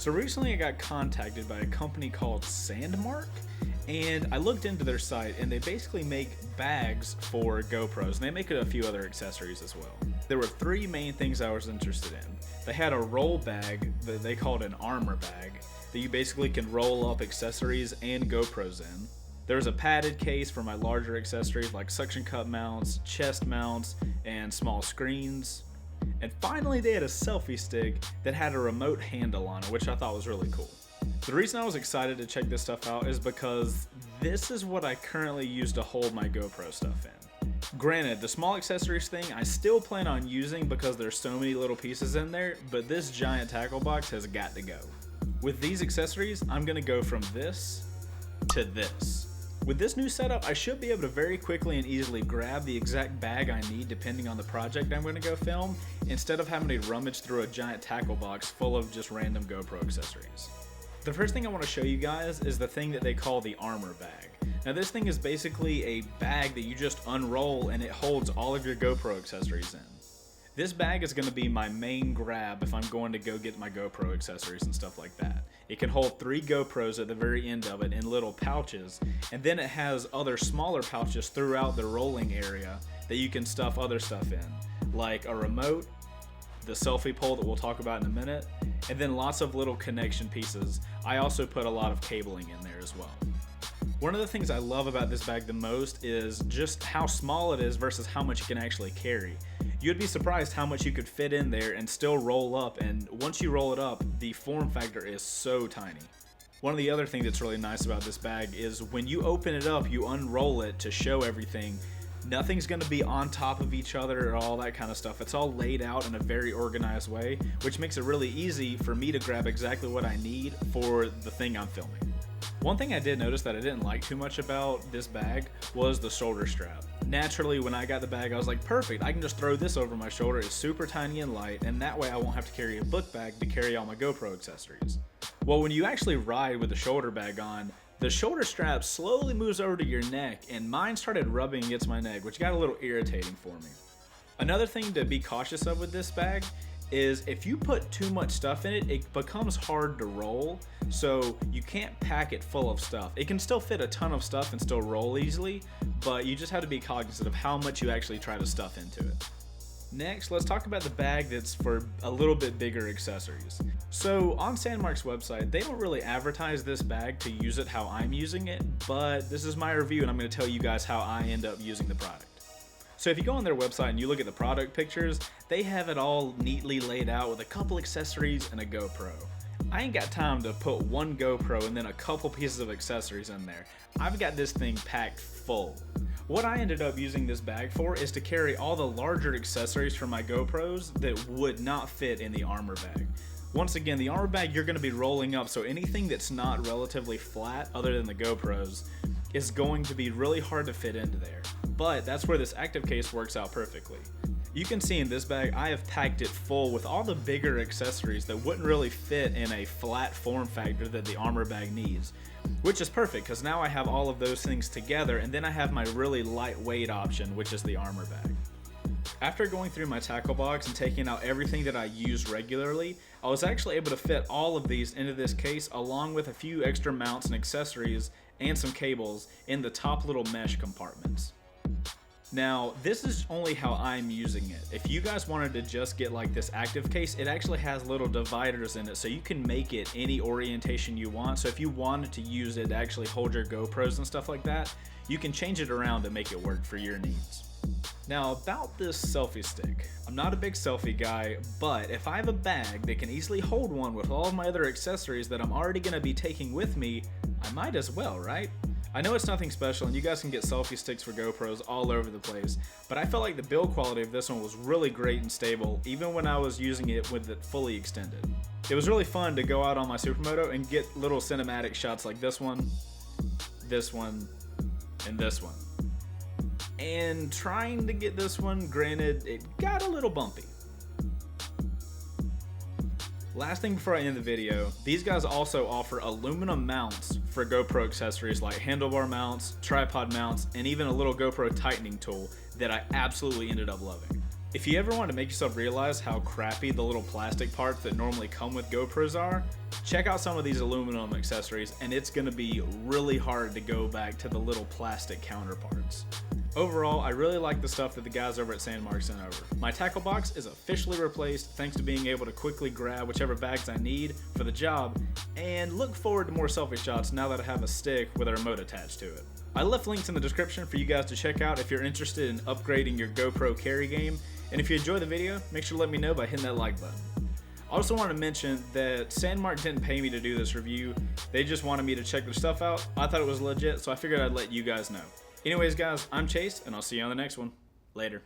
So recently I got contacted by a company called Sandmarc, and I looked into their site, and they basically make bags for GoPros, and they make a few other accessories as well. There were three main things I was interested in. They had a roll bag that they called an armor bag that you basically can roll up accessories and GoPros in. There was a padded case for my larger accessories like suction cup mounts, chest mounts, and small screens. And finally they had a selfie stick that had a remote handle on it, which I thought was really cool. The reason I was excited to check this stuff out is because this is what I currently use to hold my GoPro stuff in. Granted, the small accessories thing I still plan on using because there's so many little pieces in there, but this giant tackle box has got to go. With these accessories, I'm gonna go from this to this. With this new setup, I should be able to very quickly and easily grab the exact bag I need depending on the project I'm going to go film, instead of having to rummage through a giant tackle box full of just random GoPro accessories. The first thing I want to show you guys is the thing that they call the armor bag. Now this thing is basically a bag that you just unroll and it holds all of your GoPro accessories in. This bag is going to be my main grab if I'm going to go get my GoPro accessories and stuff like that. It can hold 3 GoPros at the very end of it in little pouches, and then it has other smaller pouches throughout the rolling area that you can stuff other stuff in, like a remote, the selfie pole that we'll talk about in a minute, and then lots of little connection pieces. I also put a lot of cabling in there as well. One of the things I love about this bag the most is just how small it is versus how much it can actually carry. You'd be surprised how much you could fit in there and still roll up, and once you roll it up, the form factor is so tiny. One of the other things that's really nice about this bag is when you open it up, you unroll it to show everything. Nothing's going to be on top of each other or all that kind of stuff. It's all laid out in a very organized way, which makes it really easy for me to grab exactly what I need for the thing I'm filming. One thing I did notice that I didn't like too much about this bag was the shoulder strap. Naturally, when I got the bag, I was like, perfect, I can just throw this over my shoulder. It's super tiny and light, and that way I won't have to carry a book bag to carry all my GoPro accessories. Well, when you actually ride with the shoulder bag on, the shoulder strap slowly moves over to your neck, and mine started rubbing against my neck, which got a little irritating for me. Another thing to be cautious of with this bag is if you put too much stuff in it, it becomes hard to roll, so you can't pack it full of stuff. It can still fit a ton of stuff and still roll easily, but you just have to be cognizant of how much you actually try to stuff into it. Next, let's talk about the bag that's for a little bit bigger accessories. So on Sandmarc's website, they don't really advertise this bag to use it how I'm using it, but this is my review and I'm going to tell you guys how I end up using the product. So if you go on their website and you look at the product pictures, they have it all neatly laid out with a couple accessories and a GoPro. I ain't got time to put one GoPro and then a couple pieces of accessories in there. I've got this thing packed full. What I ended up using this bag for is to carry all the larger accessories for my GoPros that would not fit in the armor bag. Once again, the armor bag you're going to be rolling up, so anything that's not relatively flat other than the GoPros is going to be really hard to fit into there. But that's where this active case works out perfectly. You can see in this bag I have packed it full with all the bigger accessories that wouldn't really fit in a flat form factor that the armor bag needs, which is perfect because now I have all of those things together, and then I have my really lightweight option, which is the armor bag. After going through my tackle box and taking out everything that I use regularly, I was actually able to fit all of these into this case along with a few extra mounts and accessories and some cables in the top little mesh compartments. Now, this is only how I'm using it. If you guys wanted to just get like this active case, it actually has little dividers in it, so you can make it any orientation you want. So if you wanted to use it to actually hold your GoPros and stuff like that, you can change it around to make it work for your needs. Now about this selfie stick, I'm not a big selfie guy, but if I have a bag that can easily hold one with all of my other accessories that I'm already going to be taking with me, I might as well, right? I know it's nothing special and you guys can get selfie sticks for GoPros all over the place, but I felt like the build quality of this one was really great and stable even when I was using it with it fully extended. It was really fun to go out on my Supermoto and get little cinematic shots like this one, and this one. And trying to get this one, granted, it got a little bumpy. Last thing before I end the video, these guys also offer aluminum mounts for GoPro accessories like handlebar mounts, tripod mounts, and even a little GoPro tightening tool that I absolutely ended up loving. If you ever want to make yourself realize how crappy the little plastic parts that normally come with GoPros are, check out some of these aluminum accessories and it's going to be really hard to go back to the little plastic counterparts. Overall, I really like the stuff that the guys over at Sandmarc sent over. My tackle box is officially replaced thanks to being able to quickly grab whichever bags I need for the job, and look forward to more selfie shots now that I have a stick with a remote attached to it. I left links in the description for you guys to check out if you're interested in upgrading your GoPro carry game, and if you enjoy the video, make sure to let me know by hitting that like button. I also want to mention that Sandmarc didn't pay me to do this review, they just wanted me to check their stuff out. I thought it was legit, so I figured I'd let you guys know. Anyways guys, I'm Chase, and I'll see you on the next one. Later.